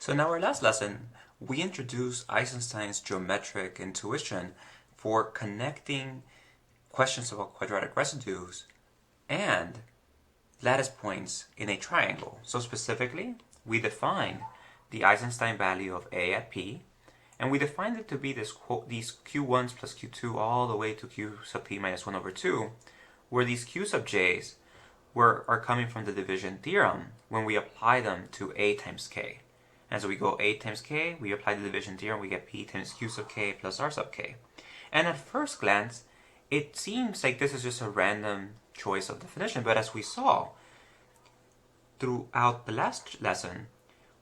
So in our last lesson, we introduced Eisenstein's geometric intuition for connecting questions about quadratic residues and lattice points in a triangle. So specifically, we defined the Eisenstein value of A at P, and we defined it to be these Q1s plus Q2 all the way to Q sub P minus 1 over 2, where these Q sub J's are coming from the division theorem when we apply them to A times K. And so we go A times K, we apply the division theorem, we get P times Q sub K plus R sub K. And at first glance, it seems like this is just a random choice of definition, but as we saw throughout the last lesson,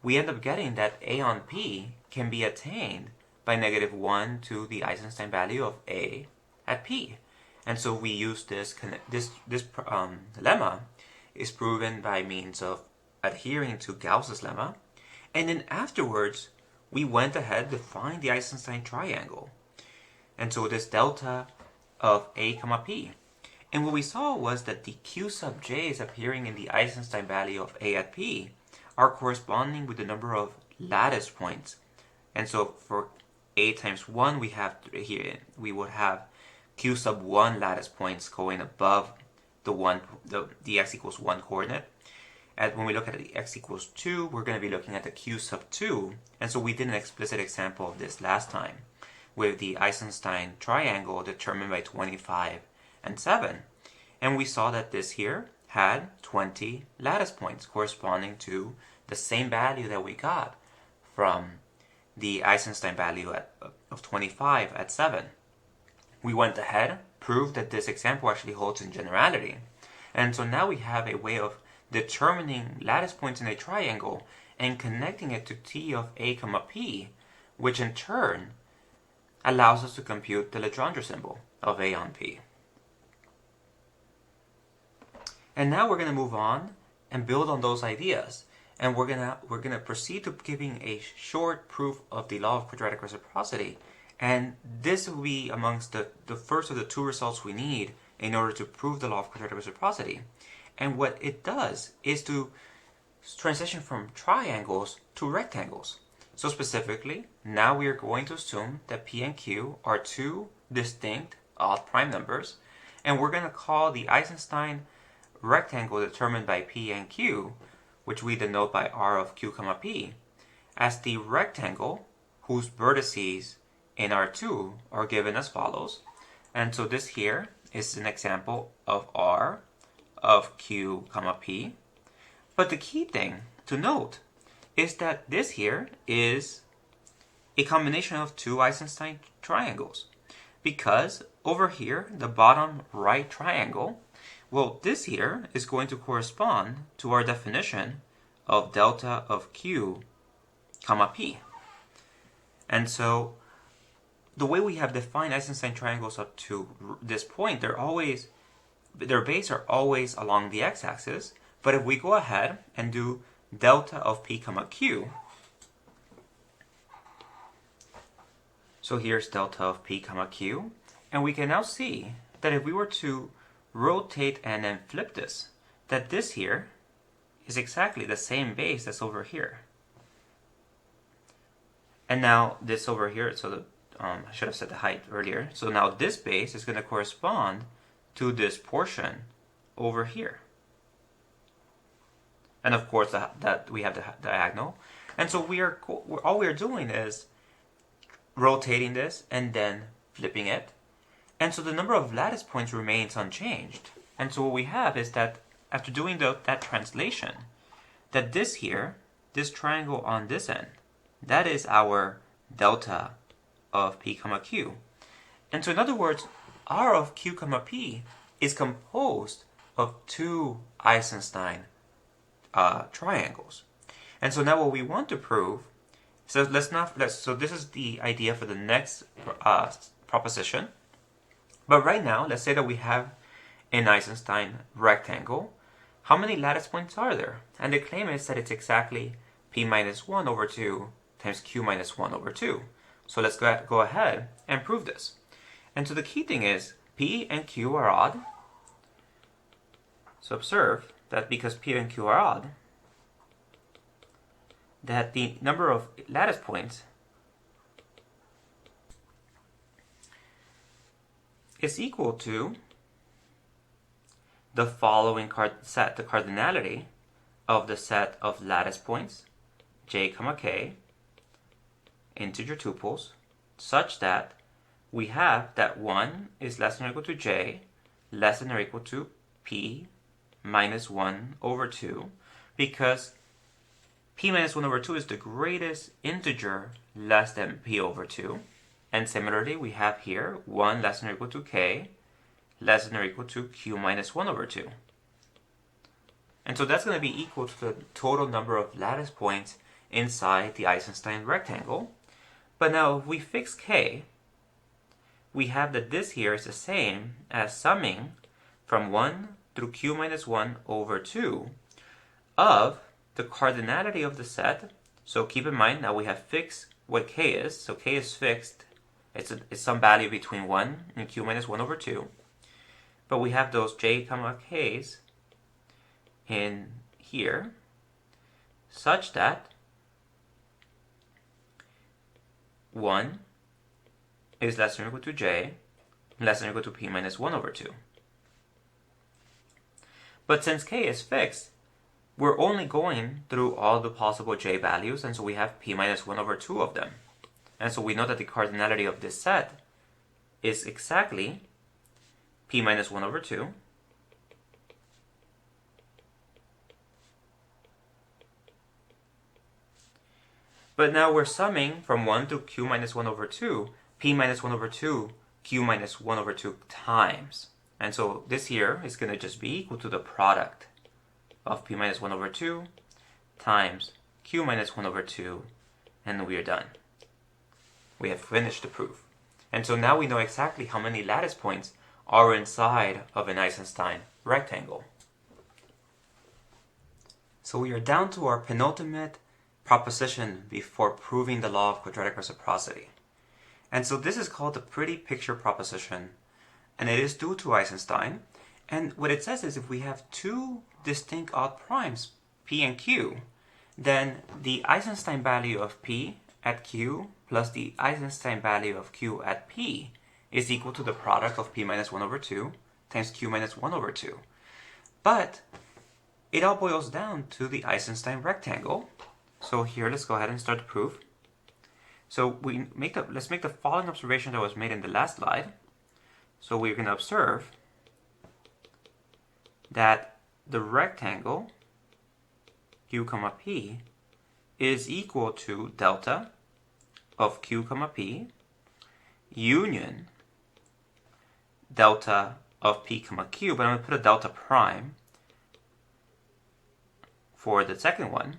we end up getting that A on P can be attained by -1 to the Eisenstein value of A at P. And so we use this lemma is proven by means of adhering to Gauss's lemma. And then afterwards, we went ahead to find the Eisenstein triangle. And so this delta of A comma P. And what we saw was that the Q sub J's appearing in the Eisenstein value of A at P are corresponding with the number of lattice points. And so for A times 1, we would have Q sub 1 lattice points going above the x equals 1 coordinate. And when we look at the x equals 2, we're going to be looking at the Q sub 2. And so we did an explicit example of this last time with the Eisenstein triangle determined by 25 and 7. And we saw that this here had 20 lattice points corresponding to the same value that we got from the Eisenstein value of 25 at 7. We went ahead, proved that this example actually holds in generality. And so now we have a way of determining lattice points in a triangle and connecting it to T of A comma P, which in turn allows us to compute the Legendre symbol of A on P. And now we're going to move on and build on those ideas. And we're gonna proceed to giving a short proof of the law of quadratic reciprocity. And this will be amongst the first of the two results we need in order to prove the law of quadratic reciprocity. And what it does is to transition from triangles to rectangles. So specifically, now we are going to assume that P and Q are two distinct odd prime numbers, and we're going to call the Eisenstein rectangle determined by P and Q, which we denote by R of Q comma P, as the rectangle whose vertices in R2 are given as follows. And so this here is an example of R of Q comma P. But the key thing to note is that this here is a combination of two Eisenstein triangles. Because over here, the bottom right triangle, well, this here is going to correspond to our definition of delta of Q comma P. And so the way we have defined Eisenstein triangles up to this point, their base are always along the x-axis. But if we go ahead and do delta of P comma Q, so here's delta of P comma Q, and we can now see that if we were to rotate and then flip this, that this here is exactly the same base that's over here. And now this over here, so I should have said the height earlier. So now this base is going to correspond to this portion over here. And of course that we have the diagonal. And so all we are doing is rotating this and then flipping it. And so the number of lattice points remains unchanged. And so what we have is that after doing that translation, that this here, this triangle on this end, that is our delta of P comma Q. And so in other words, R of Q comma P is composed of two Eisenstein triangles. And so now what we want to prove, so this is the idea for the next proposition. But right now, let's say that we have an Eisenstein rectangle. How many lattice points are there? And the claim is that it's exactly P minus 1 over 2 times Q minus 1 over 2. So let's go ahead and prove this. And so the key thing is P and Q are odd. So observe that because P and Q are odd, that the number of lattice points is equal to the following set, the cardinality of the set of lattice points j comma k, integer tuples, such that we have that 1 is less than or equal to j, less than or equal to p minus 1 over 2, because p minus 1 over 2 is the greatest integer less than p over 2. And similarly, we have here 1 less than or equal to k, less than or equal to q minus 1 over 2. And so that's going to be equal to the total number of lattice points inside the Eisenstein rectangle. But now if we fix k, we have that this here is the same as summing from 1 through q minus 1 over 2 of the cardinality of the set. So keep in mind now we have fixed what k is. So k is fixed. It's some value between 1 and q minus 1 over 2. But we have those j comma k's in here such that 1 is less than or equal to j, less than or equal to p minus 1 over 2. But since k is fixed, we're only going through all the possible j values, and so we have p minus 1 over 2 of them. And so we know that the cardinality of this set is exactly p minus 1 over 2 but now we're summing from 1 to q minus 1 over 2, p minus 1 over 2, q minus 1 over 2 times. And so this here is going to just be equal to the product of p minus 1 over 2 times q minus 1 over 2, and we are done. We have finished the proof. And so now we know exactly how many lattice points are inside of an Eisenstein rectangle. So we are down to our penultimate proposition before proving the law of quadratic reciprocity. And so this is called the pretty picture proposition, and it is due to Eisenstein. And what it says is if we have two distinct odd primes, p and q, then the Eisenstein value of p at q plus the Eisenstein value of q at p is equal to the product of p minus 1 over 2 times q minus 1 over 2. But it all boils down to the Eisenstein rectangle. So here, let's go ahead and start the proof. So let's make the following observation that was made in the last slide. So we're going to observe that the rectangle q comma p is equal to delta of q comma p union delta of p comma q, but I'm going to put a delta prime for the second one,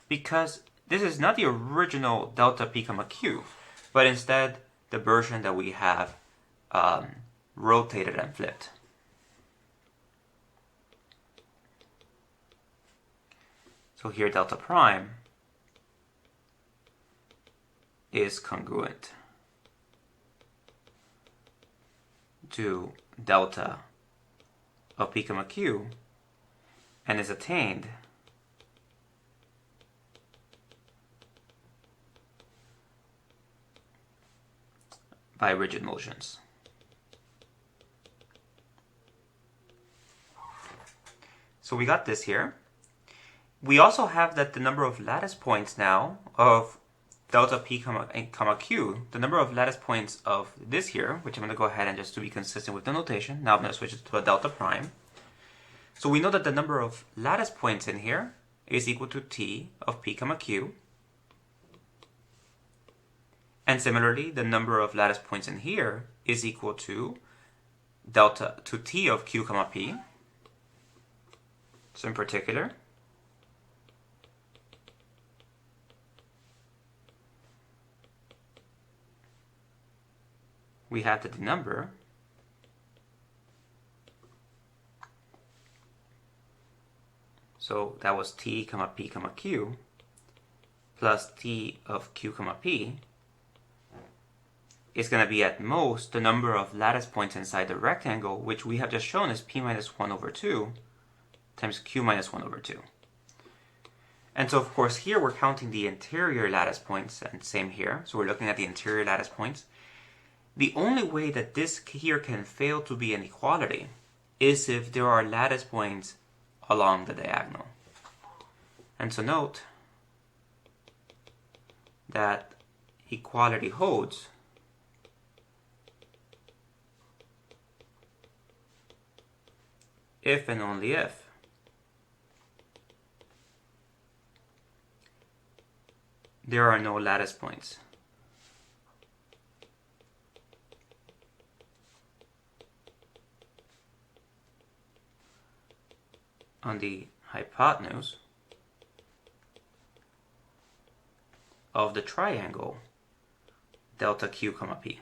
because this is not the original delta p comma q, but instead the version that we have rotated and flipped. So here delta prime is congruent to delta of p comma q and is attained by rigid motions. So we got this here. We also have that the number of lattice points now of delta p comma q, the number of lattice points of this here, which I'm going to go ahead and just to be consistent with the notation, now I'm going to switch it to a delta prime. So we know that the number of lattice points in here is equal to t of p comma q. And similarly, the number of lattice points in here is equal to delta to t of q comma p. So in particular, we have that the number so that was t comma p comma q plus t of q comma p is going to be at most the number of lattice points inside the rectangle, which we have just shown is p minus 1 over 2 times q minus 1 over 2. And so of course here we're counting the interior lattice points, and same here. So we're looking at the interior lattice points. The only way that this here can fail to be an equality is if there are lattice points along the diagonal. And so note that equality holds if and only if there are no lattice points on the hypotenuse of the triangle delta q comma p.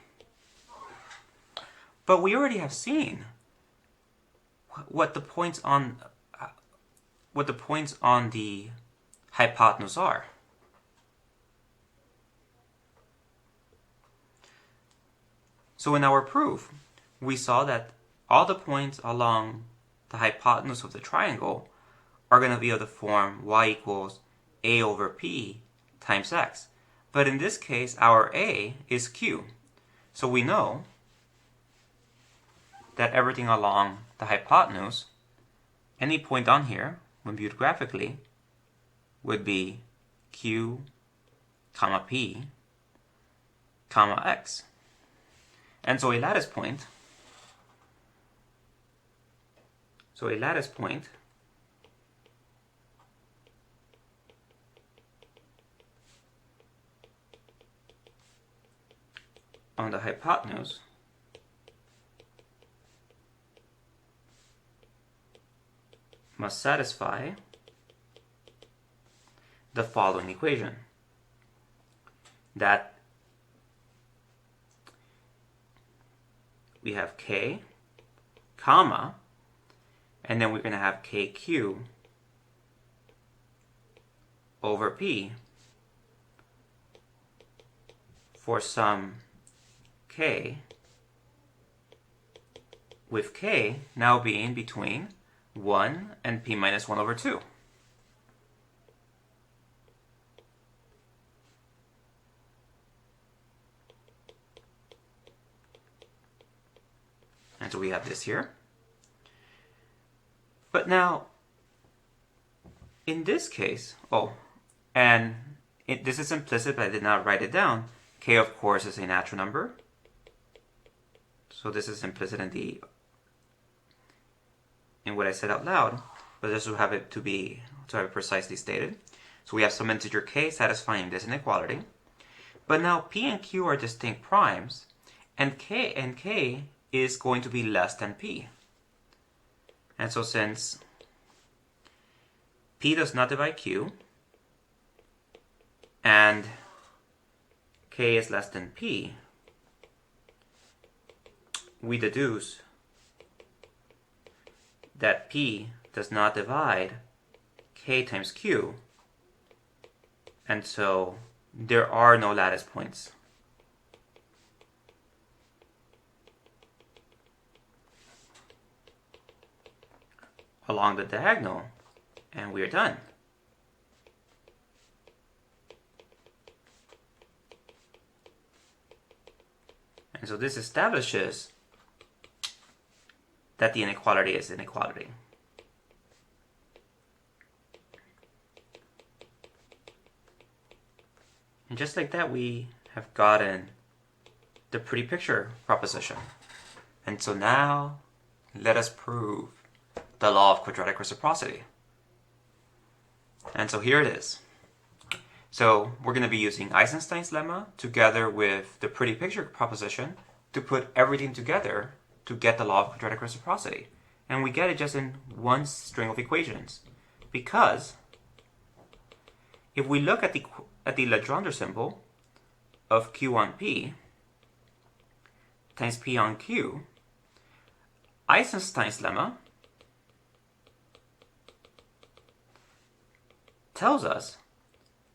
But we already have seen what the points on the hypotenuse are. So in our proof, we saw that all the points along the hypotenuse of the triangle are going to be of the form y equals a over p times x. But in this case, our a is q. So we know that everything along the hypotenuse, any point on here, when viewed graphically, would be q, comma p, comma x. And so a lattice point on the hypotenuse must satisfy the following equation, that we have k, comma, and then we're going to have kq over p for some k, with k now being between 1 and p minus 1 over 2. And so we have this here. But now, in this case, this is implicit, but I did not write it down. K, of course, is a natural number. So this is implicit in what I said out loud, but this will have it to have it precisely stated. So we have some integer k satisfying this inequality. But now p and q are distinct primes, and k is going to be less than p. And so since p does not divide q, and k is less than p, we deduce that p does not divide k times q, and so there are no lattice points along the diagonal, and we are done. And so this establishes that the inequality is inequality. And just like that, we have gotten the pretty picture proposition. And so now, let us prove the law of quadratic reciprocity. And so here it is. So we're going to be using Eisenstein's lemma together with the pretty picture proposition to put everything together to get the law of quadratic reciprocity. And we get it just in one string of equations. Because if we look at the Legendre symbol of Q on P times P on Q, Eisenstein's lemma tells us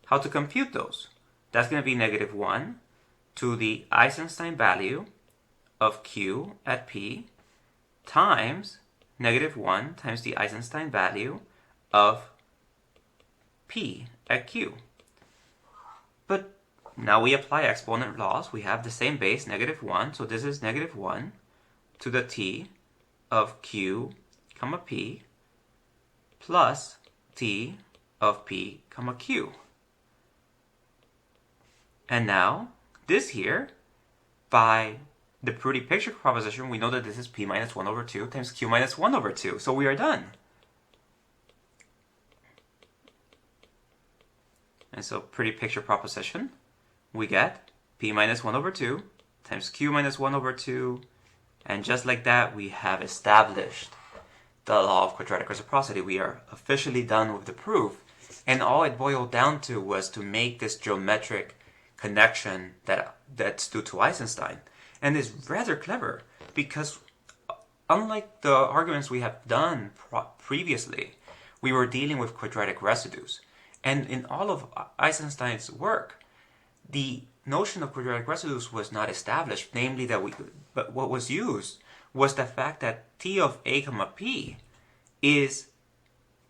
how to compute those. That's going to be negative 1 to the Eisenstein value of Q at P times negative 1 times the Eisenstein value of P at Q. But now we apply exponent laws. We have the same base, -1. So this is -1 to the T of Q, comma P, plus T of P, comma Q. And now, this here, by the pretty picture proposition, we know that this is P minus 1 over 2 times Q minus 1 over 2. So we are done. And so pretty picture proposition, we get P minus 1 over 2 times Q minus 1 over 2. And just like that, we have established the law of quadratic reciprocity. We are officially done with the proof. And all it boiled down to was to make this geometric connection that's due to Eisenstein. And it's rather clever because unlike the arguments we have done previously, we were dealing with quadratic residues. And in all of Eisenstein's work, the notion of quadratic residues was not established, namely but what was used was the fact that T of A comma P has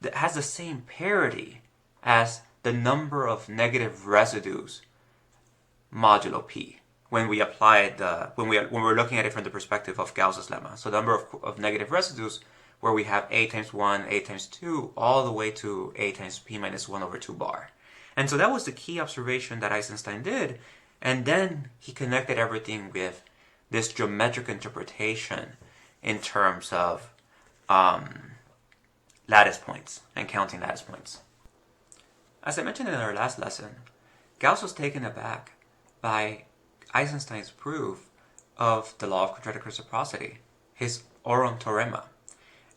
the same parity as the number of negative residues modulo P when we apply when we're looking at it from the perspective of Gauss's lemma. So the number of negative residues where we have A times 1, A times 2, all the way to A times P minus 1 over 2 bar. And so that was the key observation that Eisenstein did. And then he connected everything with this geometric interpretation in terms of lattice points and counting lattice points. As I mentioned in our last lesson, Gauss was taken aback by Eisenstein's proof of the law of quadratic reciprocity, his Aurum Theorema.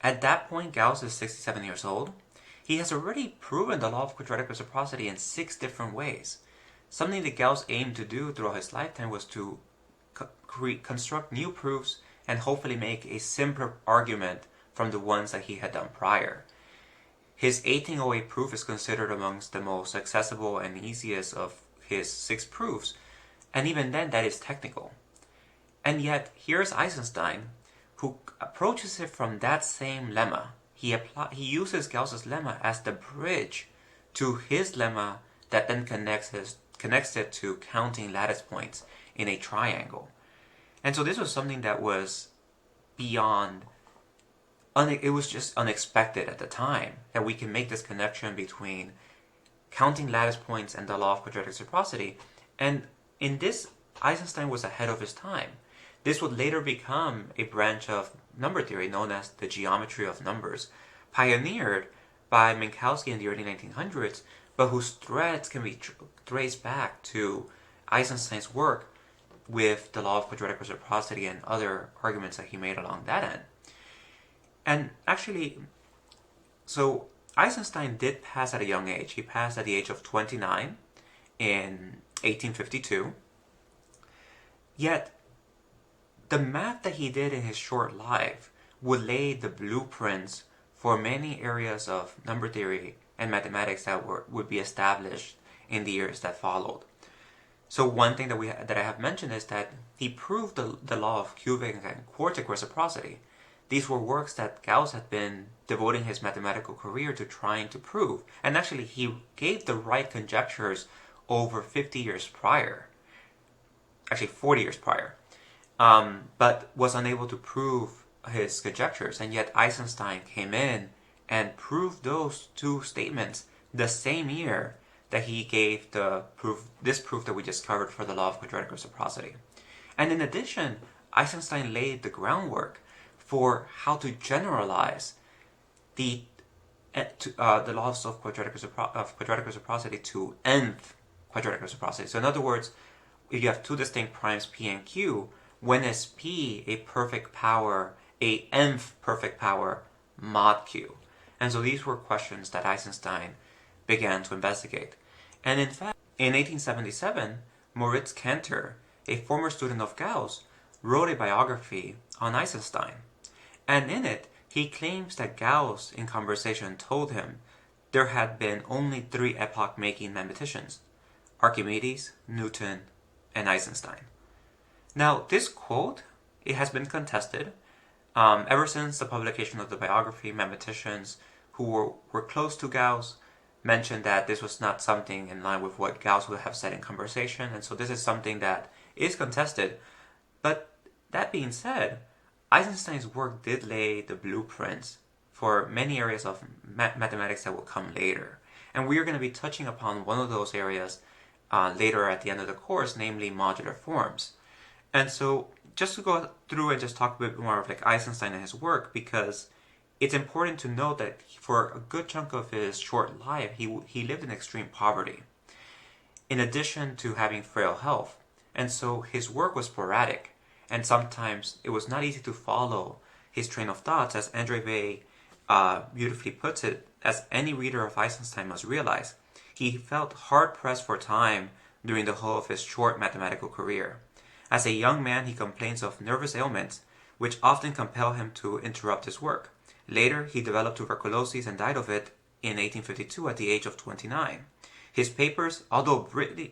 At that point, Gauss is 67 years old. He has already proven the law of quadratic reciprocity in 6 different ways. Something that Gauss aimed to do throughout his lifetime was to construct new proofs and hopefully make a simpler argument from the ones that he had done prior. His 1808 proof is considered amongst the most accessible and easiest of his 6 proofs, and even then that is technical. And yet, here's Eisenstein, who approaches it from that same lemma. He uses Gauss's lemma as the bridge to his lemma that then connects it to counting lattice points in a triangle. And so this was something that was it was just unexpected at the time, that we can make this connection between counting lattice points and the law of quadratic reciprocity. And in this, Eisenstein was ahead of his time. This would later become a branch of number theory known as the geometry of numbers, pioneered by Minkowski in the early 1900s, but whose threads can be traced back to Eisenstein's work with the law of quadratic reciprocity and other arguments that he made along that end. And actually, so Eisenstein did pass at a young age. He passed at the age of 29 in 1852. Yet, the math that he did in his short life would lay the blueprints for many areas of number theory and mathematics that would be established in the years that followed. So one thing that I have mentioned is that he proved the law of cubic and quartic reciprocity. These were works that Gauss had been devoting his mathematical career to trying to prove. And actually, he gave the right conjectures over 50 years prior. Actually, 40 years prior. But was unable to prove his conjectures. And yet Eisenstein came in and proved those 2 statements the same year that he gave this proof that we just covered for the law of quadratic reciprocity. And in addition, Eisenstein laid the groundwork for how to generalize the laws of quadratic reciprocity to nth quadratic reciprocity. So in other words, if you have 2 distinct primes P and Q, when is P a perfect power, a nth perfect power mod Q? And so these were questions that Eisenstein began to investigate. And in fact, in 1877, Moritz Cantor, a former student of Gauss, wrote a biography on Eisenstein. And in it, he claims that Gauss, in conversation, told him there had been only 3 epoch-making mathematicians: Archimedes, Newton, and Eisenstein. Now, this quote, it has been contested. Ever since the publication of the biography, mathematicians who were close to Gauss mentioned that this was not something in line with what Gauss would have said in conversation, and so this is something that is contested. But that being said, Eisenstein's work did lay the blueprints for many areas of mathematics that will come later. And we are going to be touching upon one of those areas later at the end of the course, namely modular forms. And so just to go through and just talk a bit more of like Eisenstein and his work, because it's important to note that for a good chunk of his short life, he lived in extreme poverty, in addition to having frail health. And so his work was sporadic, and sometimes it was not easy to follow his train of thoughts, as Andre Bay beautifully puts it, as any reader of Eisenstein must realize. He felt hard-pressed for time during the whole of his short mathematical career. As a young man, he complains of nervous ailments, which often compel him to interrupt his work. Later, he developed tuberculosis and died of it in 1852 at the age of 29. His papers, although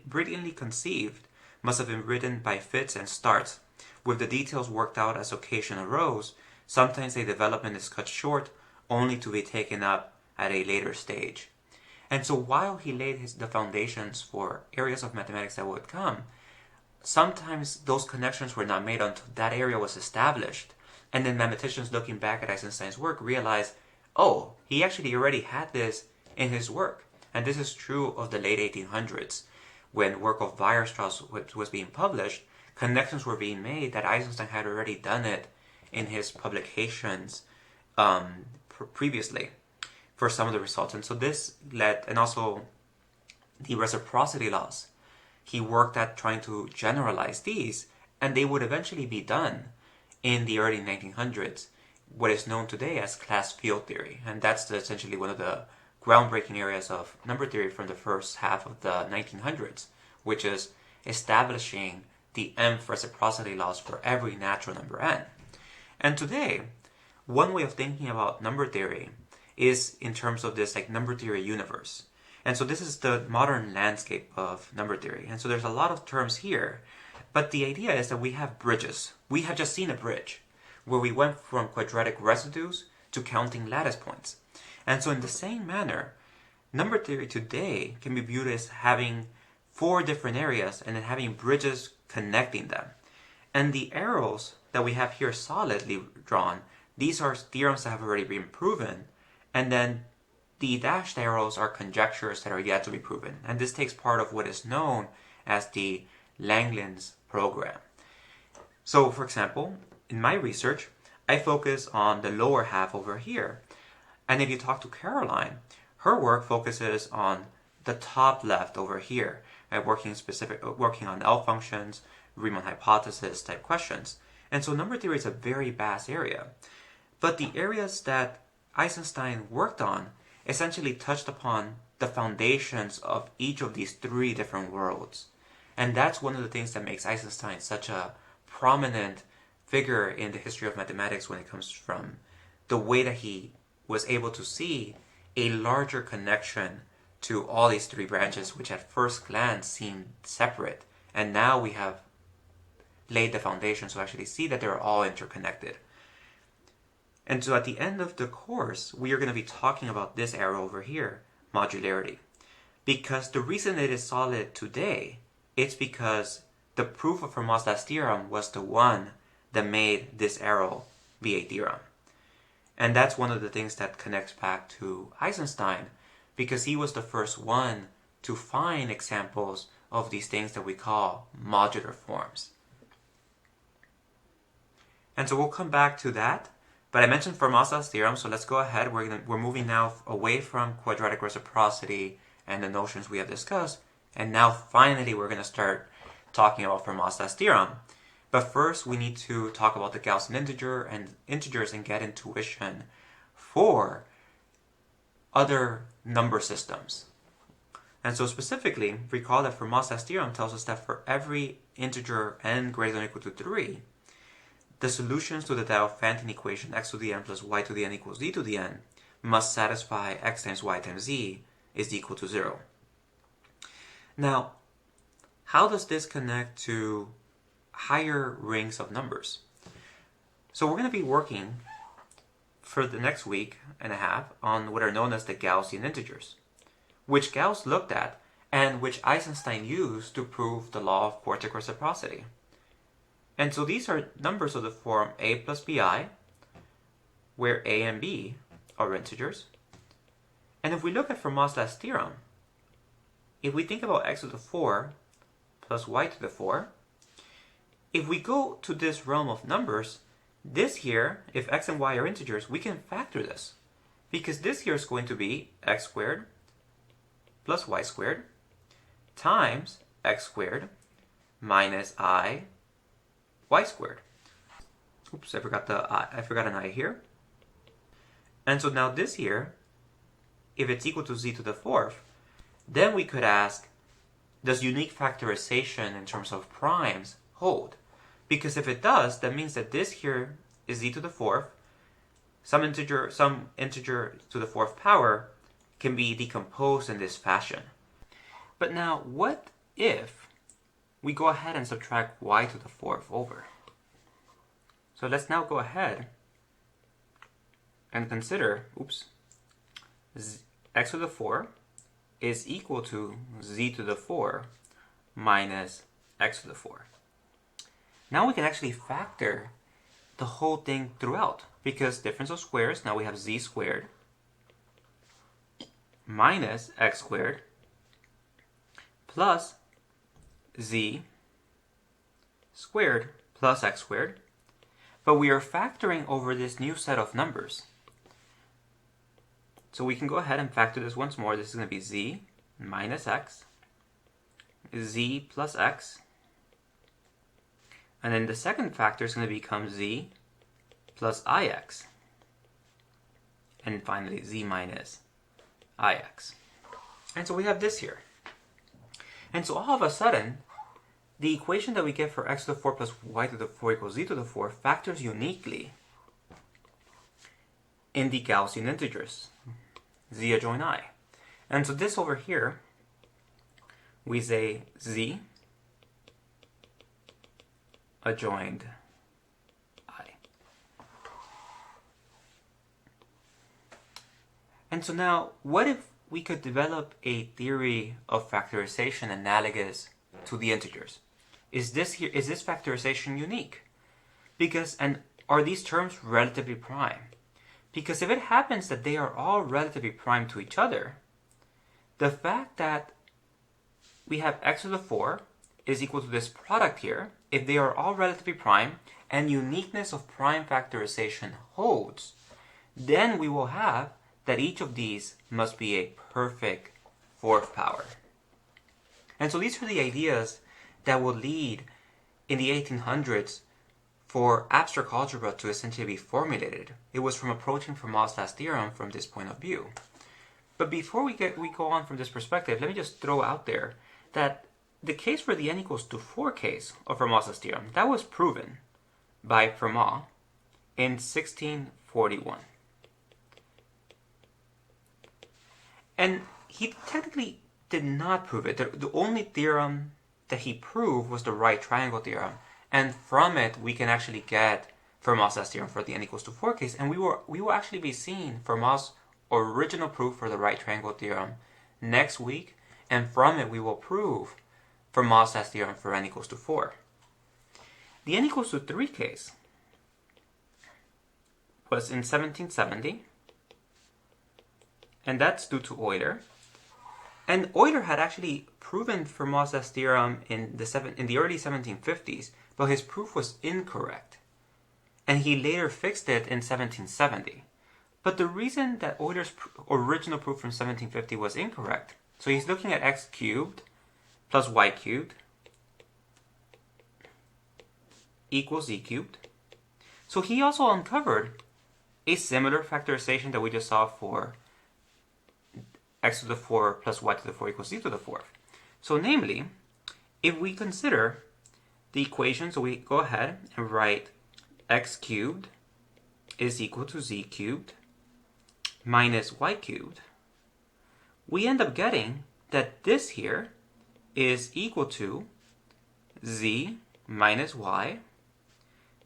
brilliantly conceived, must have been written by fits and starts, with the details worked out as occasion arose. Sometimes a development is cut short, only to be taken up at a later stage. And so while he laid the foundations for areas of mathematics that would come, sometimes those connections were not made until that area was established. And then mathematicians looking back at Eisenstein's work realized, oh, he actually already had this in his work. And this is true of the late 1800s. When work of Weierstrass was being published, connections were being made that Eisenstein had already done it in his publications previously for some of the results. And so this led, and also the reciprocity laws. He worked at trying to generalize these, and they would eventually be done in the early 1900s, what is known today as class field theory. And that's essentially one of the groundbreaking areas of number theory from the first half of the 1900s, which is establishing the nth reciprocity laws for every natural number n. And today, one way of thinking about number theory is in terms of this like number theory universe. And so this is the modern landscape of number theory. And so there's a lot of terms here, but the idea is that we have bridges. We have just seen a bridge where we went from quadratic residues to counting lattice points. And so in the same manner, number theory today can be viewed as having 4 different areas and then having bridges connecting them. And the arrows that we have here solidly drawn, these are theorems that have already been proven, and then the dashed arrows are conjectures that are yet to be proven. And this takes part of what is known as the Langlands program. So for example, in my research, I focus on the lower half over here. And if you talk to Caroline, her work focuses on the top left over here, working on L functions, Riemann hypothesis type questions. And so number theory is a very vast area. But the areas that Eisenstein worked on essentially touched upon the foundations of each of these 3 different worlds. And that's one of the things that makes Eisenstein such a prominent figure in the history of mathematics when it comes from the way that he was able to see a larger connection to all these 3 branches, which at first glance seemed separate. And now we have laid the foundation to actually see that they're all interconnected. And so at the end of the course, we are going to be talking about this arrow over here, modularity. Because the reason it is solid today, it's because the proof of Fermat's theorem was the one that made this arrow be a theorem. And that's one of the things that connects back to Eisenstein, because he was the first one to find examples of these things that we call modular forms. And so we'll come back to that. But I mentioned Fermat's theorem, so let's go ahead. We're moving now away from quadratic reciprocity and the notions we have discussed. And now finally we're going to start talking about Fermat's theorem. But first we need to talk about the Gaussian integers and get intuition for other number systems. And so specifically, recall that Fermat's theorem tells us that for every integer n greater than or equal to 3, the solutions to the Diophantine equation x to the n plus y to the n equals d to the n must satisfy x times y times z is equal to 0. Now, how does this connect to higher rings of numbers? So we're going to be working for the next week and a half on what are known as the Gaussian integers. which Gauss looked at and which Eisenstein used to prove the law of quartic reciprocity. And so these are numbers of the form a plus bi, where a and b are integers. And if we look at Fermat's last theorem, if we think about x to the 4 plus y to the 4, if we go to this realm of numbers, this here, if x and y are integers, we can factor this. Because this here is going to be x squared plus y squared times x squared minus y squared. Oops, I forgot an I here. And so now this here, if it's equal to z to the 4th, then we could ask, does unique factorization in terms of primes hold? Because if it does, that means that this here is z to the 4th, some integer to the 4th power can be decomposed in this fashion. But now, what if we go ahead and subtract y to the 4th over? So let's now go ahead and consider, x to the 4 is equal to z to the 4 minus x to the 4. Now we can actually factor the whole thing throughout, because difference of squares, now we have z squared minus x squared plus z squared plus x squared. But we are factoring over this new set of numbers. So we can go ahead and factor this once more. This is going to be z minus x, z plus x, and then the second factor is going to become z plus ix, and finally z minus ix. And so we have this here. And so all of a sudden, the equation that we get for x to the 4 plus y to the 4 equals z to the 4 factors uniquely in the Gaussian integers, z adjoint I. And so this over here, we say z adjoined I. And so now, what if we could develop a theory of factorization analogous to the integers? Is this factorization unique? Because, and are these terms relatively prime? Because if it happens that they are all relatively prime to each other, the fact that we have x to the 4 is equal to this product here, if they are all relatively prime and uniqueness of prime factorization holds, then we will have that each of these must be a perfect 4th power. And so these are the ideas that will lead in the 1800s for abstract algebra to essentially be formulated. It was from approaching Fermat's last theorem from this point of view. But before we go on from this perspective, let me just throw out there that the case for the n equals to 4 case of Fermat's last theorem, that was proven by Fermat in 1641. And he technically did not prove it. The only theorem that he proved was the right triangle theorem, and from it we can actually get Fermat's last theorem for the n equals to 4 case, and we will actually be seeing Fermat's original proof for the right triangle theorem next week, and from it we will prove Fermat's last theorem for n equals to 4. The n equals to 3 case was in 1770, and that's due to Euler. And Euler had actually proven Fermat's last theorem in the early 1750s, but his proof was incorrect. And he later fixed it in 1770. But the reason that Euler's original proof from 1750 was incorrect, so he's looking at x cubed plus y cubed equals z cubed. So he also uncovered a similar factorization that we just saw for x to the 4 plus y to the 4 equals z to the 4th. So namely, if we consider the equation, so we go ahead and write x cubed is equal to z cubed minus y cubed, we end up getting that this here is equal to z minus y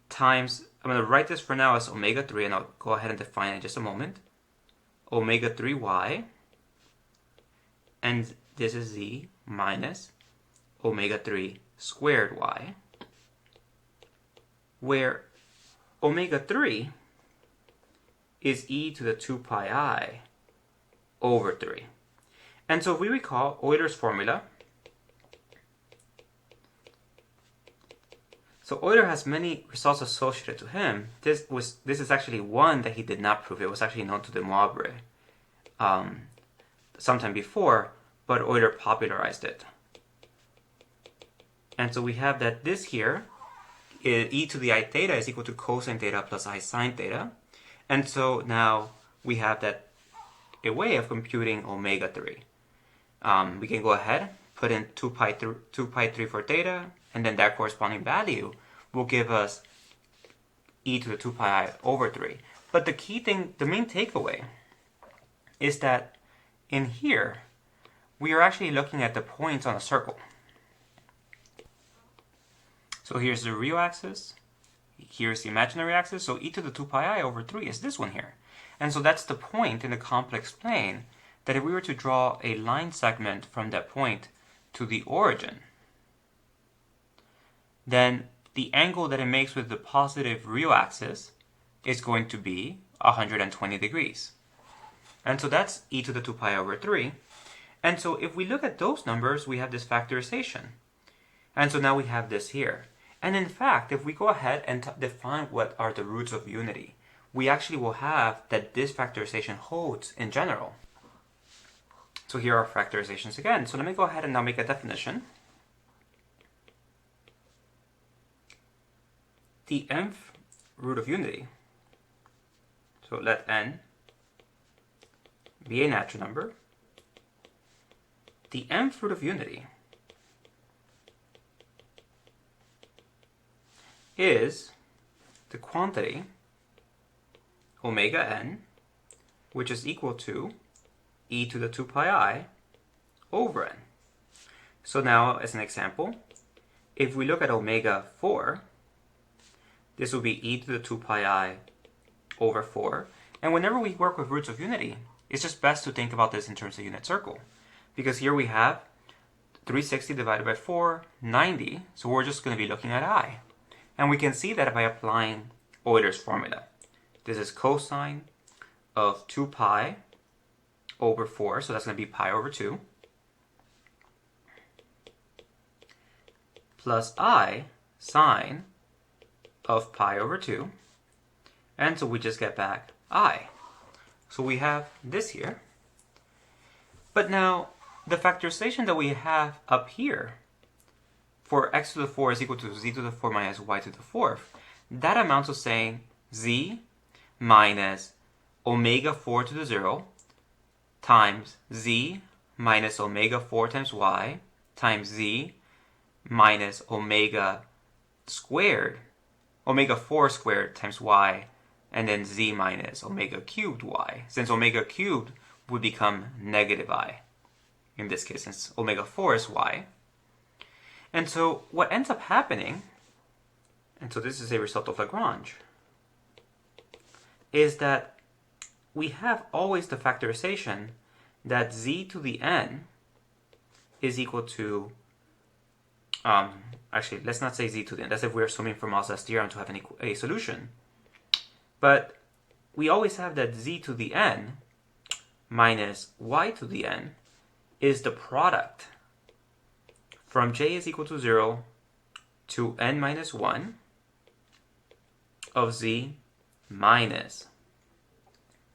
times, I'm going to write this for now as omega 3, and I'll go ahead and define it in just a moment, omega 3y and this is z minus omega 3 squared y, where omega 3 is e to the 2 pi I over 3. And so if we recall Euler's formula, so Euler has many results associated to him. This is actually one that he did not prove. It was actually known to de Moivre sometime before, but Euler popularized it. And so we have that this here, e to the I theta is equal to cosine theta plus I sine theta. And so now we have that a way of computing omega 3. We can go ahead, put in 2 pi 3 for theta, and then that corresponding value will give us e to the 2 pi I over 3. But the key thing, the main takeaway, is that in here, we are actually looking at the points on a circle. So here's the real axis, here's the imaginary axis, so e to the 2 pi I over 3 is this one here. And so that's the point in the complex plane, that if we were to draw a line segment from that point to the origin, then the angle that it makes with the positive real axis is going to be 120 degrees. And so that's e to the 2 pi over 3. And so if we look at those numbers, we have this factorization. And so now we have this here. And in fact, if we go ahead and define what are the roots of unity, we actually will have that this factorization holds in general. So here are factorizations again. So let me go ahead and now make a definition. The nth root of unity, so let n be a natural number. The nth root of unity is the quantity omega n, which is equal to e to the 2 pi I over n. So now, as an example, if we look at omega 4, this will be e to the 2 pi I over 4. And whenever we work with roots of unity, it's just best to think about this in terms of unit circle. Because here we have 360 divided by 4, 90. So we're just going to be looking at I. And we can see that by applying Euler's formula. This is cosine of 2 pi over 4. So that's going to be pi over 2. Plus I sine of pi over 2. And so we just get back I. So we have this here. But now, the factorization that we have up here for x to the 4 is equal to z to the 4 minus y to the 4th, that amounts to saying z minus omega 4 to the 0 times z minus omega 4 times y times z minus omega squared, omega 4 squared times y, and then z minus omega cubed y, since omega cubed would become negative I, in this case, since omega 4 is y. And so what ends up happening, and so this is a result of Lagrange, is that we have always the factorization that z to the n is equal to, actually, let's not say z to the n. That's if we're assuming Fermat's theorem to have a solution. But we always have that z to the n minus y to the n is the product from j is equal to 0 to n minus 1 of z minus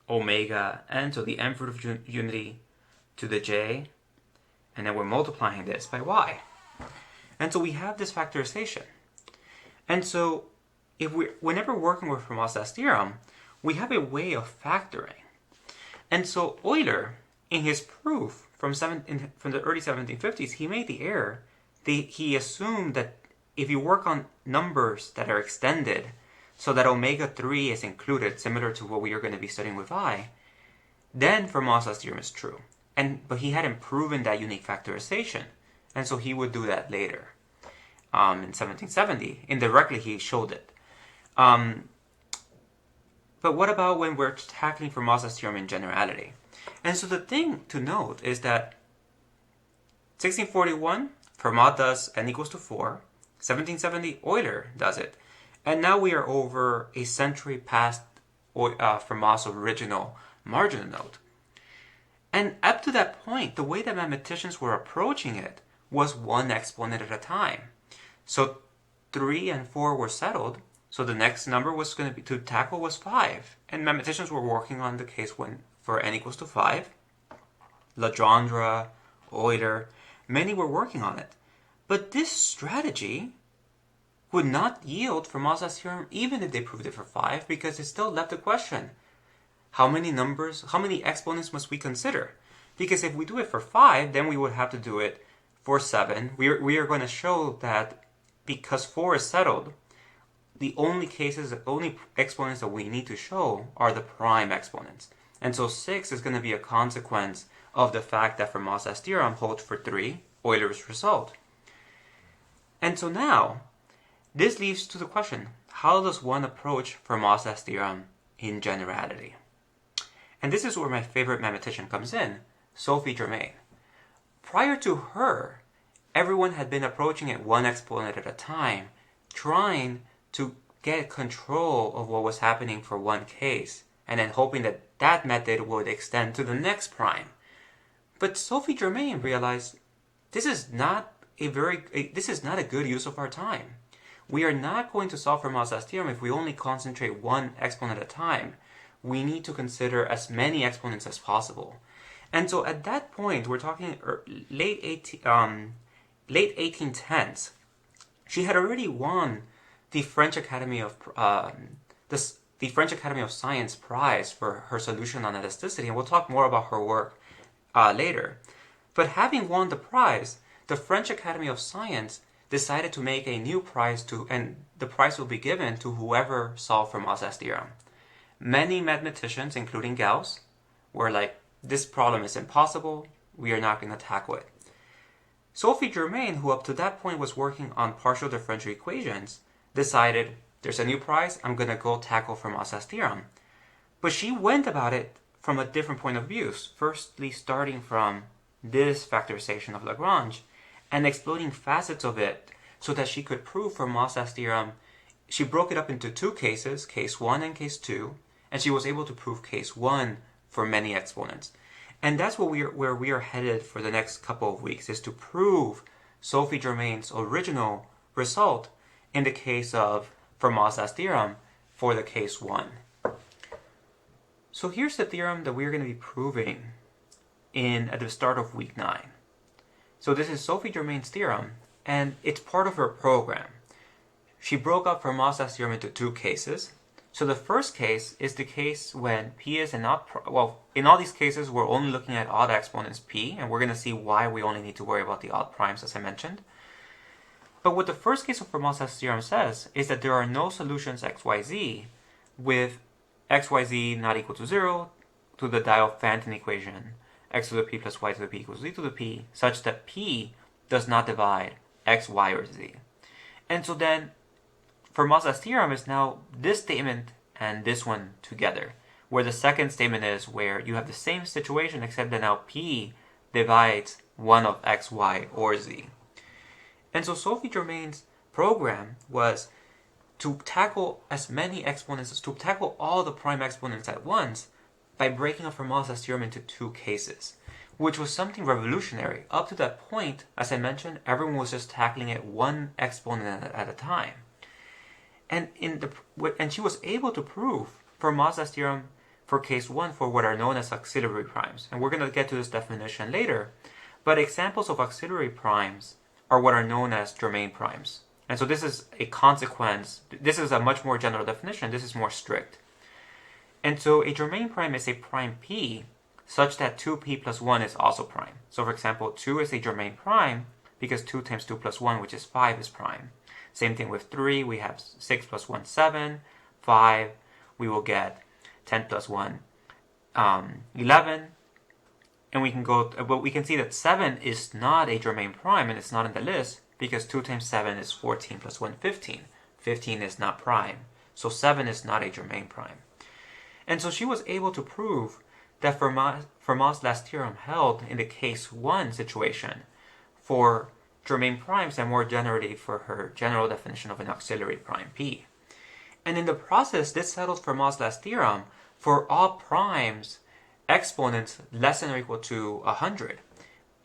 omega n, so the nth root of unity to the j, and then we're multiplying this by y. And so we have this factorization. And so whenever working with Fermat's theorem, we have a way of factoring. And so Euler, in his proof from the early 1750s, he made the error. He assumed that if you work on numbers that are extended, so that omega 3 is included, similar to what we are going to be studying with I, then Fermat's theorem is true. But he hadn't proven that unique factorization, and so he would do that later. In 1770, indirectly he showed it. But what about when we're tackling Fermat's theorem in generality? And so the thing to note is that 1641, Fermat does n equals to 4. 1770, Euler does it. And now we are over a century past Fermat's original marginal note. And up to that point, the way that mathematicians were approaching it was one exponent at a time. So 3 and 4 were settled, so the next number was going to be to tackle was 5. And mathematicians were working on the case when for n equals to 5. Legendre, Euler, many were working on it. But this strategy would not yield Fermat's theorem even if they proved it for 5, because it still left the question. How many exponents must we consider? Because if we do it for 5, then we would have to do it for 7. We are going to show that because 4 is settled, the only exponents that we need to show are the prime exponents. And so 6 is going to be a consequence of the fact that Fermat's theorem holds for 3, Euler's result. And so now, this leads to the question, how does one approach Fermat's theorem in generality? And this is where my favorite mathematician comes in, Sophie Germain. Prior to her, everyone had been approaching it one exponent at a time, trying to get control of what was happening for one case, and then hoping that that method would extend to the next prime. But Sophie Germain realized this is not a good use of our time. We are not going to solve Fermat's theorem if we only concentrate one exponent at a time. We need to consider as many exponents as possible. And so at that point, we're talking late 1810s, she had already won the French Academy of Science prize for her solution on elasticity, and we'll talk more about her work later. But having won the prize, the French Academy of Science decided to make a new prize and the prize will be given to whoever solved Fermat's theorem. Many mathematicians, including Gauss, were like, this problem is impossible, we are not going to tackle it. Sophie Germain, who up to that point was working on partial differential equations, decided, there's a new prize, I'm going to go tackle Fermat's theorem. But she went about it from a different point of view, firstly starting from this factorization of Lagrange and exploring facets of it so that she could prove Fermat's theorem. She broke it up into two cases, case 1 and case 2, and she was able to prove case 1 for many exponents. And that's where we are headed for the next couple of weeks, is to prove Sophie Germain's original result in the case of Fermat's theorem for the case 1. So here's the theorem that we're going to be proving at the start of week 9. So this is Sophie Germain's theorem, and it's part of her program. She broke up Fermat's theorem into two cases. So the first case is the case when p is an odd in all these cases we're only looking at odd exponents p, and we're going to see why we only need to worry about the odd primes as I mentioned. But what the first case of Fermat's theorem says is that there are no solutions xyz with xyz not equal to 0 to the Diophantine equation x to the p plus y to the p equals z to the p, such that p does not divide x, y, or z. And so then Fermat's theorem is now this statement and this one together, where the second statement is where you have the same situation except that now p divides one of x, y, or z. And so Sophie Germain's program was to tackle as many exponents, to tackle all the prime exponents at once by breaking up Fermat's theorem into two cases, which was something revolutionary. Up to that point, as I mentioned, everyone was just tackling it one exponent at a time. And she was able to prove Fermat's theorem for case 1 for what are known as auxiliary primes. And we're going to get to this definition later. But examples of auxiliary primes are what are known as Germain primes. And so this is a consequence. This is a much more general definition. This is more strict. And so a Germain prime is a prime p such that 2p plus 1 is also prime. So for example, 2 is a Germain prime because 2 times 2 plus 1, which is 5, is prime. Same thing with 3, we have 6 plus 1, 7, 5, we will get 10 plus 1, 11, and we can but we can see that 7 is not a Germain prime, and it's not in the list, because 2 times 7 is 14 plus 1, 15. 15 is not prime, so 7 is not a Germain prime. And so she was able to prove that Fermat's last theorem held in the case 1 situation for germane primes and more generally for her general definition of an auxiliary prime P. And in the process, this settled Fermat's last theorem for all primes exponents less than or equal to 100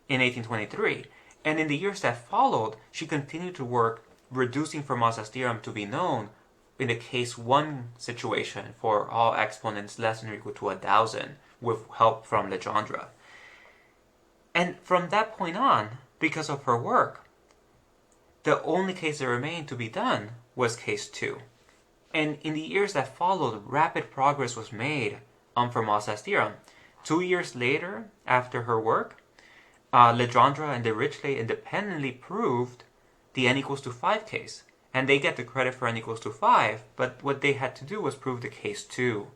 in 1823. And in the years that followed, she continued to work reducing Fermat's last theorem to be known in the case 1 situation for all exponents less than or equal to 1000 with help from Legendre. And from that point on, because of her work, the only case that remained to be done was case 2. And in the years that followed, rapid progress was made on Fermat's last theorem. 2 years later, after her work, Legendre and Dirichlet independently proved the n equals to 5 case. And they get the credit for n equals to 5, but what they had to do was prove the case 2,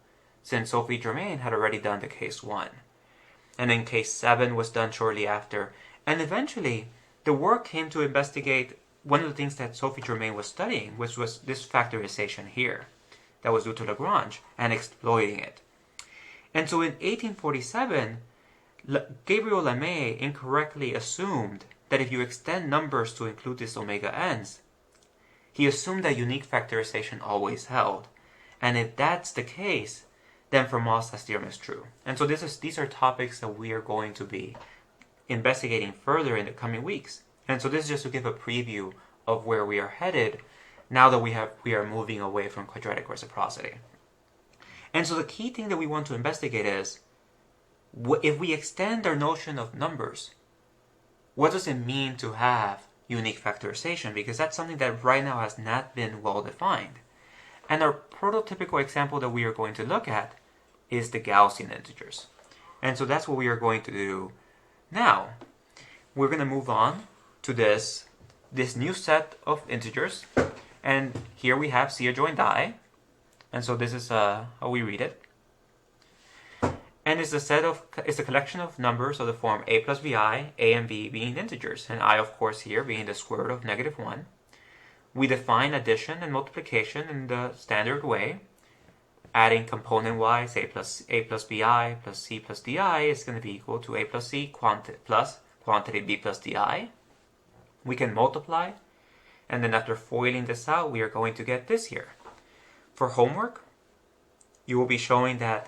since Sophie Germain had already done the case 1. And then case 7 was done shortly after. And eventually, the work came to investigate one of the things that Sophie Germain was studying, which was this factorization here, that was due to Lagrange, and exploiting it. And so in 1847, Gabriel Lemay incorrectly assumed that if you extend numbers to include these omega n's, he assumed that unique factorization always held. And if that's the case, then Fermat's last theorem is true. And so these are topics that we are going to be investigating further in the coming weeks. And so this is just to give a preview of where we are headed now that we are moving away from quadratic reciprocity. And so the key thing that we want to investigate is, if we extend our notion of numbers, what does it mean to have unique factorization? Because that's something that right now has not been well defined. And our prototypical example that we are going to look at is the Gaussian integers. And so that's what we are going to do now. We're going to move on to this new set of integers. And here we have C adjoint I. And so this is how we read it. And it's a collection of numbers of the form a plus bi, a and b being integers, and I, of course, here being the square root of -1. We define addition and multiplication in the standard way, adding component-wise a plus bi plus c plus di is going to be equal to a plus c plus quantity b plus di. We can multiply, and then after foiling this out, we are going to get this here. For homework, you will be showing that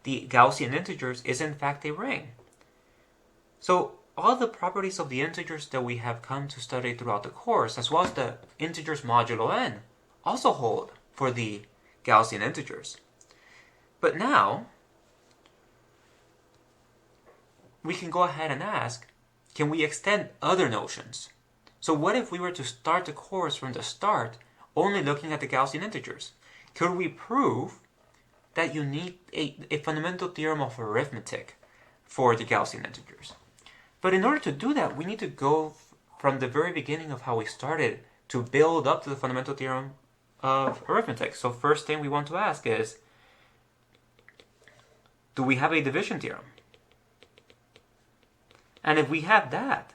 the Gaussian integers is in fact a ring. So all the properties of the integers that we have come to study throughout the course, as well as the integers modulo n, also hold for the Gaussian integers. But now, we can go ahead and ask, can we extend other notions? So what if we were to start the course from the start only looking at the Gaussian integers? Could we prove that you need a fundamental theorem of arithmetic for the Gaussian integers? But in order to do that, we need to go from the very beginning of how we started to build up to the fundamental theorem of arithmetic. So first thing we want to ask is, do we have a division theorem? And if we have that,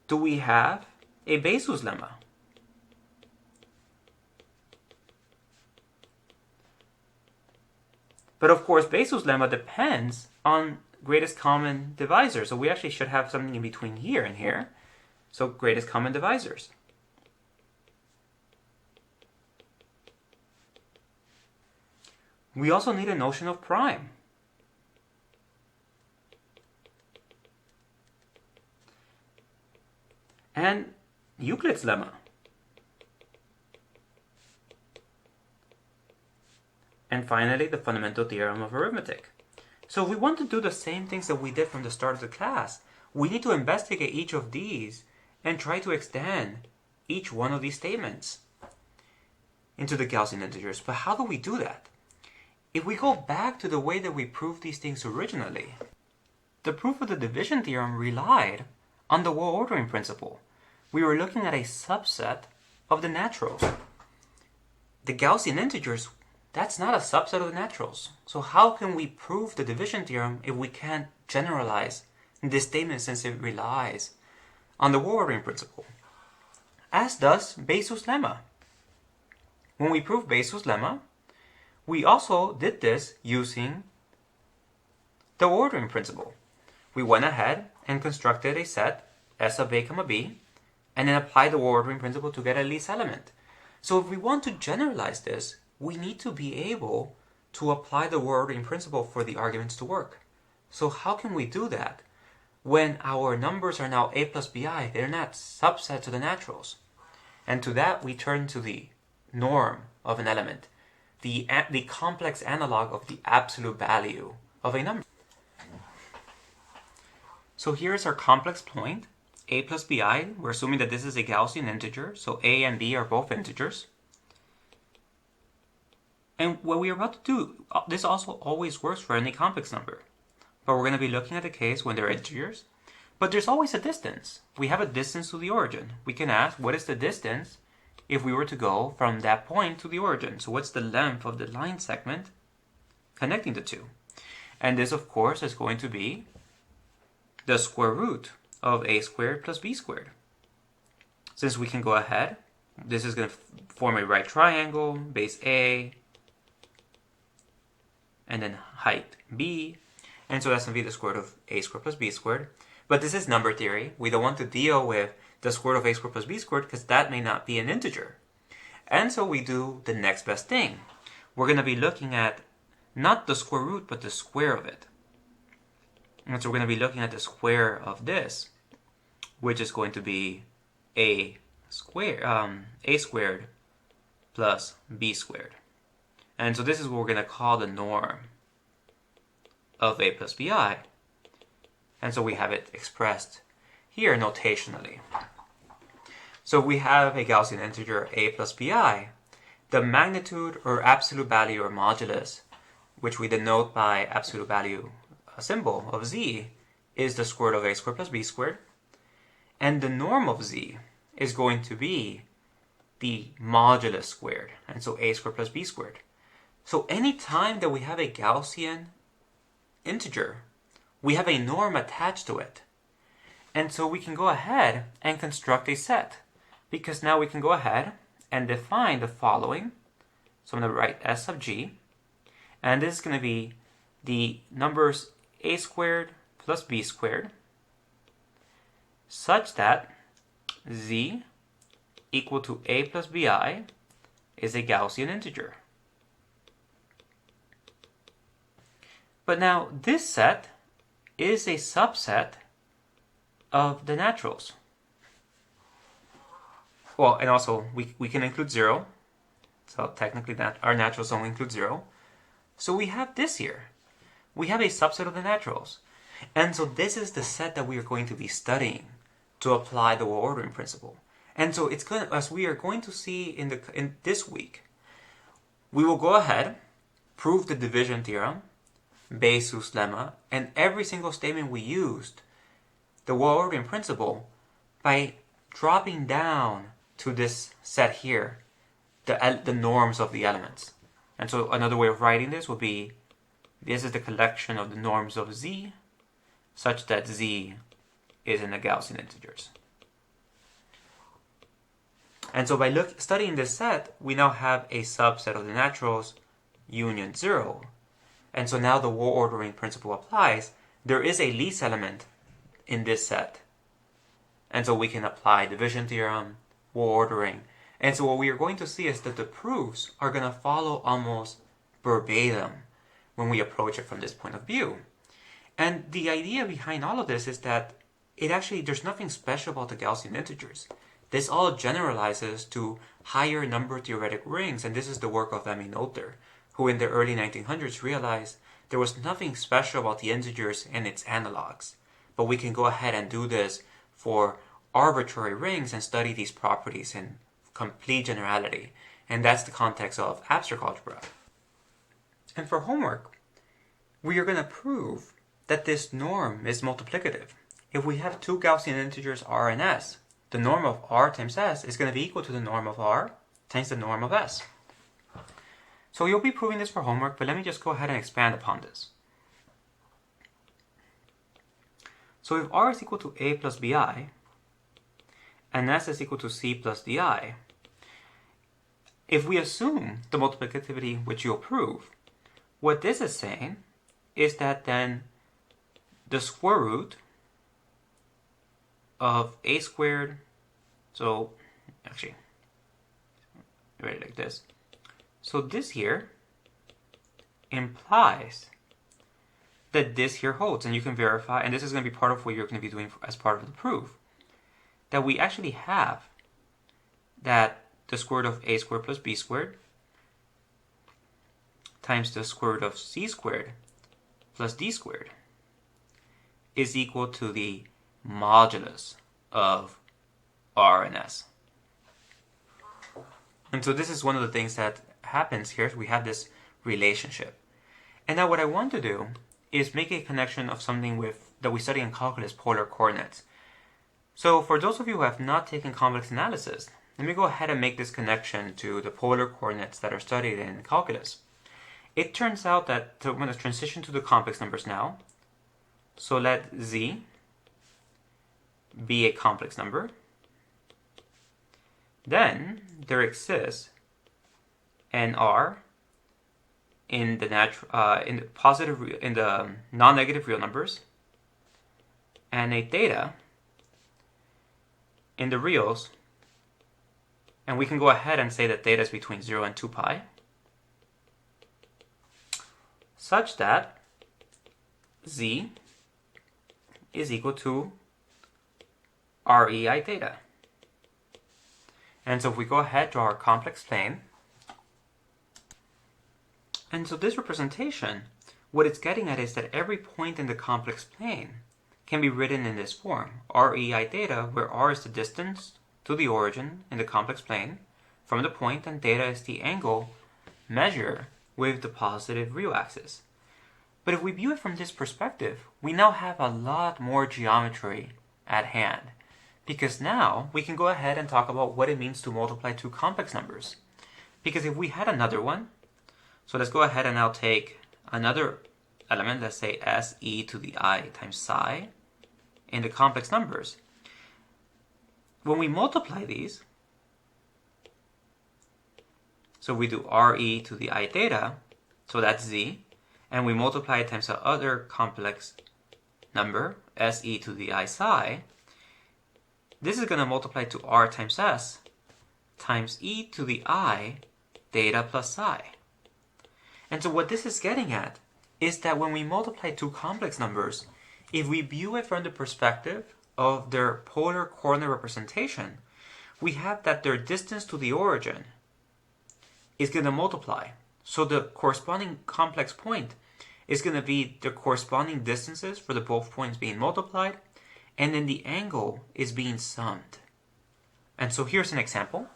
do we have a Bezout's lemma? But of course, Bezout's lemma depends on greatest common divisor. So we actually should have something in between here and here. So greatest common divisors. We also need a notion of prime. And Euclid's lemma. And finally, the fundamental theorem of arithmetic. So if we want to do the same things that we did from the start of the class, we need to investigate each of these and try to extend each one of these statements into the Gaussian integers. But how do we do that? If we go back to the way that we proved these things originally, the proof of the division theorem relied on the well ordering principle. We were looking at a subset of the naturals. The Gaussian integers, that's not a subset of the naturals. So how can we prove the division theorem if we can't generalize this statement since it relies on the well ordering principle? As does Bezout's lemma. When we proved Bezout's lemma, we also did this using the well ordering principle. We went ahead and constructed a set S of A comma B, and then apply the ordering principle to get a least element. So if we want to generalize this, we need to be able to apply the ordering principle for the arguments to work. So how can we do that? When our numbers are now A plus BI, they're not subsets of the naturals. And to that, we turn to the norm of an element, the complex analog of the absolute value of a number. So here's our complex point, A plus BI. We're assuming that this is a Gaussian integer, so A and B are both integers. And what we are about to do, this also always works for any complex number. But we're going to be looking at the case when they're integers. But there's always a distance. We have a distance to the origin. We can ask, what is the distance if we were to go from that point to the origin? So what's the length of the line segment connecting the two? And this, of course, is going to be the square root of A squared plus B squared. Since we can go ahead, this is going to form a right triangle, base A, and then height B. And so that's going to be the square root of A squared plus B squared. But this is number theory. We don't want to deal with the square root of A squared plus B squared because that may not be an integer. And so we do the next best thing. We're going to be looking at not the square root, but the square of it. And so we're going to be looking at the square of this, which is going to be A squared plus B squared. And so this is what we're going to call the norm of A plus BI. And so we have it expressed here notationally. So we have a Gaussian integer A plus BI. The magnitude or absolute value or modulus, which we denote by absolute value symbol of z, is the square root of A squared plus B squared. And the norm of z is going to be the modulus squared. And so A squared plus B squared. So any time that we have a Gaussian integer, we have a norm attached to it. And so we can go ahead and construct a set. Because now we can go ahead and define the following. So I'm going to write S of G. And this is going to be the numbers A squared plus B squared, such that Z equal to A plus BI is a Gaussian integer. But now this set is a subset of the naturals. Well, and also we can include 0. So technically that our naturals only include 0. So we have this here. We have a subset of the naturals. And so this is the set that we are going to be studying to apply the ordering principle. And so it's going to, as we are going to see in this week, we will go ahead, prove the division theorem, Bayes' lemma, and every single statement we used, the ordering principle, by dropping down to this set here, the norms of the elements. And so another way of writing this would be, this is the collection of the norms of z, such that z is in the Gaussian integers. And so by studying this set, we now have a subset of the naturals, union 0. And so now the ordering principle applies. There is a least element in this set. And so we can apply division theorem, ordering. And so what we are going to see is that the proofs are going to follow almost verbatim when we approach it from this point of view. And the idea behind all of this is that there's nothing special about the Gaussian integers. This all generalizes to higher number theoretic rings, and this is the work of Emmy Noether, who in the early 1900s realized there was nothing special about the integers and its analogs. But we can go ahead and do this for arbitrary rings and study these properties in complete generality. And that's the context of abstract algebra. And for homework, we are going to prove that this norm is multiplicative. If we have two Gaussian integers r and s, the norm of r times s is going to be equal to the norm of r times the norm of s. So you'll be proving this for homework, but let me just go ahead and expand upon this. So if r is equal to a plus bi, and s is equal to c plus di, if we assume the multiplicativity which you'll prove, what this is saying is that then the square root of a squared, so actually, write it like this. So this here implies that this here holds, and you can verify, and this is going to be part of what you're going to be doing as part of the proof, that we actually have that the square root of a squared plus b squared times the square root of c squared plus d squared is equal to the modulus of r and s. And so this is one of the things that happens here. We have this relationship. And now what I want to do is make a connection of something that we study in calculus, polar coordinates. So for those of you who have not taken complex analysis, let me go ahead and make this connection to the polar coordinates that are studied in calculus. It turns out that I'm going to transition to the complex numbers now. So let z be a complex number. Then there exists an r in the non-negative real numbers, and a theta in the reals, and we can go ahead and say that theta is between 0 and 2 pi, such that z is equal to rei theta. And so if we go ahead to our complex plane, and so this representation, what it's getting at is that every point in the complex plane can be written in this form, rei theta, where r is the distance to the origin in the complex plane from the point, and theta is the angle measured with the positive real axis. But if we view it from this perspective, we now have a lot more geometry at hand, because now we can go ahead and talk about what it means to multiply two complex numbers. Because if we had another one, so let's go ahead and now take another element, let's say s e to the I times psi in the complex numbers. When we multiply these, so we do re to the I theta, so that's z, and we multiply it times the other complex number, se to the I psi, this is going to multiply to r times s times e to the I theta plus psi. And so what this is getting at is that when we multiply two complex numbers, if we view it from the perspective of their polar coordinate representation, we have that their distance to the origin is going to multiply. So the corresponding complex point is going to be the corresponding distances for the both points being multiplied, and then the angle is being summed. And so here's an example.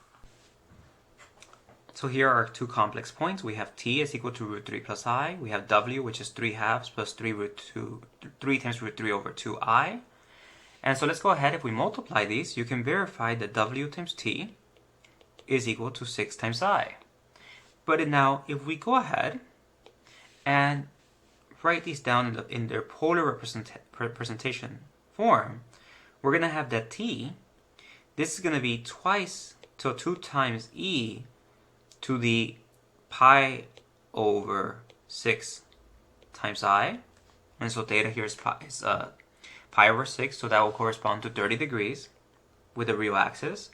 So here are two complex points. We have t is equal to root 3 plus I. We have w, which is 3 halves plus 3 times root 3 over 2i. And so let's go ahead. If we multiply these, you can verify that w times t is equal to 6 times I. But now, if we go ahead and write these down in their polar representation form, we're going to have that t, this is going to be twice, so 2 times e to the pi over 6 times I. And so theta here is pi over 6, so that will correspond to 30 degrees with the real axis.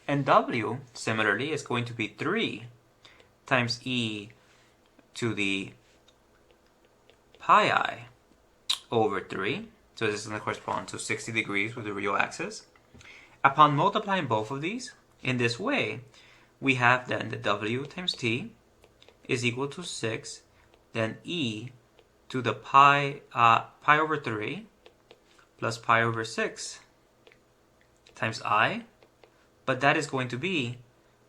And w, similarly, is going to be 3 times e to the pi I over 3. So this is going to correspond to 60 degrees with the real axis. Upon multiplying both of these in this way, we have then the w times t is equal to 6, then e to the pi over 3 plus pi over 6 times I, but that is going to be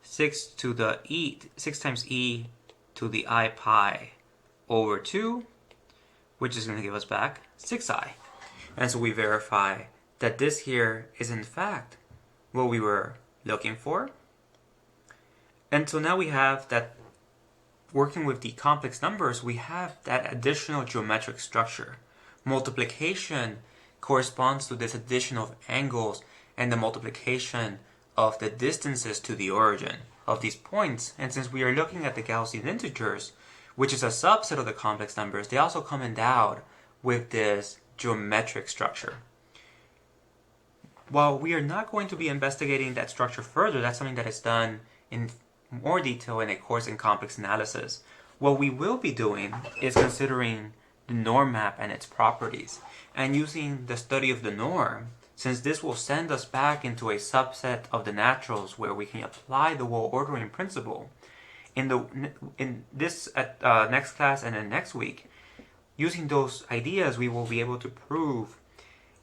6 times e to the I pi over 2, which is going to give us back 6i. And so we verify that this here is in fact what we were looking for. And so now we have that, working with the complex numbers, we have that additional geometric structure. Multiplication corresponds to this addition of angles and the multiplication of the distances to the origin of these points. And since we are looking at the Gaussian integers, which is a subset of the complex numbers, they also come endowed with this geometric structure. while we are not going to be investigating that structure further, that's something that is done in more detail in a course in complex analysis. What we will be doing is considering the norm map and its properties, and using the study of the norm, since this will send us back into a subset of the naturals where we can apply the well ordering principle. In this next class and then next week, using those ideas, we will be able to prove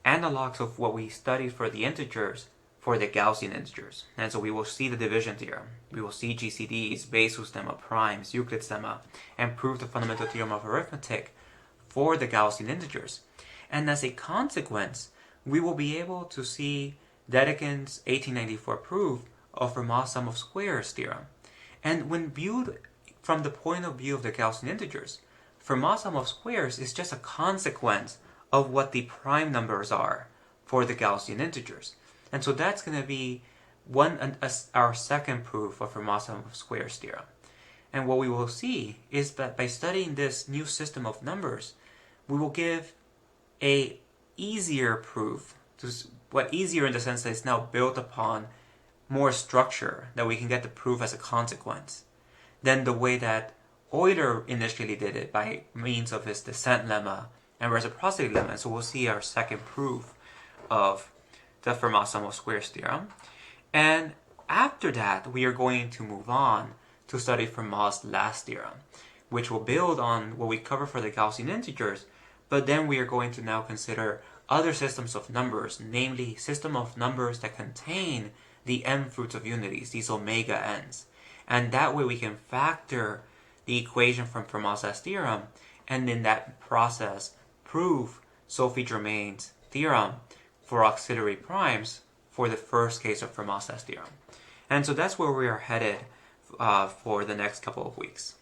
analogs of what we studied for the integers for the Gaussian integers. And so we will see the division theorem, we will see GCDs, Bezout's lemma, primes, Euclid's lemma, and prove the fundamental theorem of arithmetic for the Gaussian integers. And as a consequence, we will be able to see Dedekind's 1894 proof of Fermat's sum of squares theorem. And when viewed from the point of view of the Gaussian integers, Fermat's sum of squares is just a consequence of what the prime numbers are for the Gaussian integers. And so that's going to be our second proof of Fermat's sum of squares theorem. And what we will see is that by studying this new system of numbers, we will give a easier proof, easier in the sense that it's now built upon more structure, that we can get the proof as a consequence, than the way that Euler initially did it by means of his descent lemma and reciprocity lemma. So we'll see our second proof of the Fermat's sum of squares theorem. And after that, we are going to move on to study Fermat's last theorem, which will build on what we cover for the Gaussian integers, but then we are going to now consider other systems of numbers, namely system of numbers that contain the m fruits of unities, these omega n's. And that way we can factor the equation from Fermat's last theorem, and in that process prove Sophie Germain's theorem for auxiliary primes for the first case of Fermat's last theorem. And so that's where we are headed for the next couple of weeks.